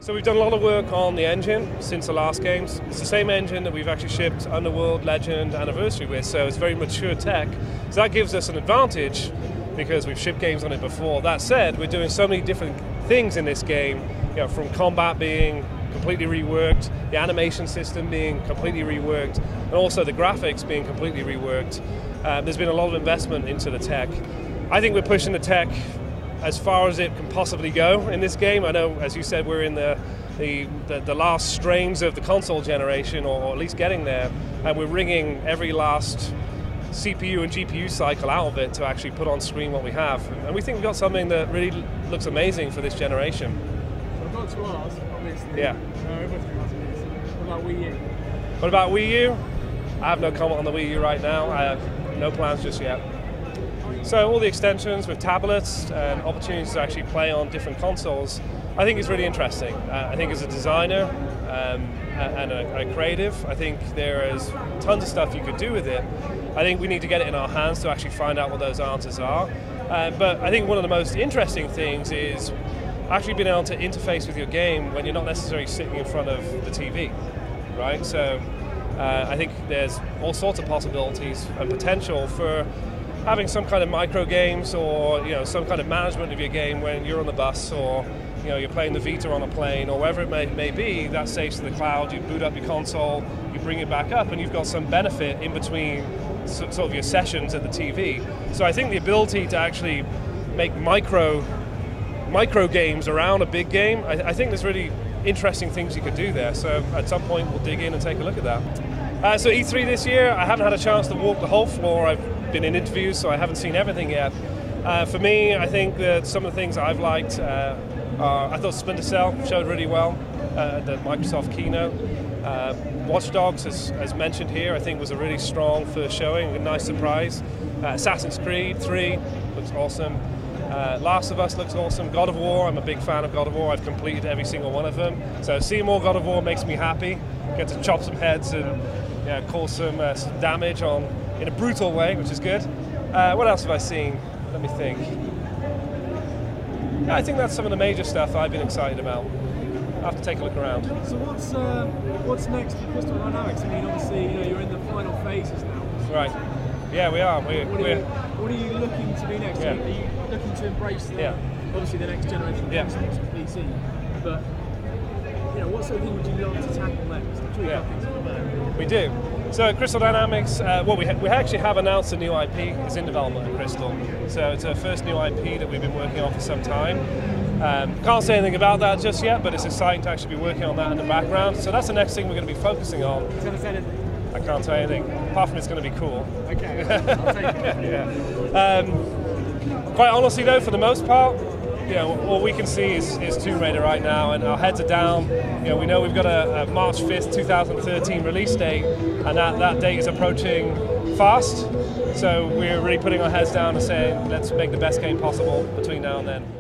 So we've done a lot of work on the engine since the last games. It's the same engine that we've actually shipped Underworld, Legend, Anniversary with, so it's very mature tech. So that gives us an advantage because we've shipped games on it before. That said, we're doing so many different things in this game, from combat being completely reworked, the animation system being completely reworked, and also the graphics being completely reworked. There's been a lot of investment into the tech. I think we're pushing the tech as far as it can possibly go in this game. I know, as you said, we're in the last strains of the console generation, or at least getting there, and we're wringing every last CPU and GPU cycle out of it to actually put on screen what we have. And we think we've got something that really looks amazing for this generation. I've got to ask, obviously, what about Wii U? What about Wii U? I have no comment on the Wii U right now. I have no plans just yet. So all the extensions with tablets and opportunities to actually play on different consoles, I think is really interesting. I think as a designer and a creative, I think there is tons of stuff you could do with it. I think we need to get it in our hands to actually find out what those answers are. But I think one of the most interesting things is actually being able to interface with your game when you're not necessarily sitting in front of the TV, right? So I think there's all sorts of possibilities and potential for having some kind of micro games, or some kind of management of your game when you're on the bus, or you're playing the Vita on a plane, or wherever it may be. That saves to the cloud. You boot up your console, you bring it back up, and you've got some benefit in between sort of your sessions at the TV. So I think the ability to actually make micro games around a big game, I think there's really interesting things you could do there. So at some point we'll dig in and take a look at that. So E3 this year, I haven't had a chance to walk the whole floor. I've been in interviews, so I haven't seen everything yet. For me, I think that some of the things I've liked I thought Splinter Cell showed really well at the Microsoft keynote. Watch Dogs, as mentioned here, I think was a really strong first showing, a nice surprise. Assassin's Creed 3 looks awesome. Last of Us looks awesome. God of War, I'm a big fan of God of War. I've completed every single one of them. So seeing more God of War makes me happy. Get to chop some heads and cause some damage in a brutal way, which is good. What else have I seen? Let me think. Yeah, I think that's some of the major stuff I've been excited about. I'll have to take a look around. So what's next for Crystal Dynamics? I mean, obviously, you're in the final phases now. Right. Yeah, we are. What are you looking to do next? Yeah. Are you looking to embrace obviously the next generation of Xbox and PC? But what sort of thing would you like to tackle next? I'm sure you have things in the bag. We do. So at Crystal Dynamics, we actually have announced a new IP. It's in development at Crystal. So it's our first new IP that we've been working on for some time. Can't say anything about that just yet, but it's exciting to actually be working on that in the background. So that's the next thing we're going to be focusing on. I can't say anything, apart from it's going to be cool. Okay, I'll take it. Yeah. Quite honestly though, for the most part, all we can see is Tomb Raider right now, and our heads are down. We know we've got a March 5th, 2013 release date, and that date is approaching fast. So we're really putting our heads down and saying, let's make the best game possible between now and then.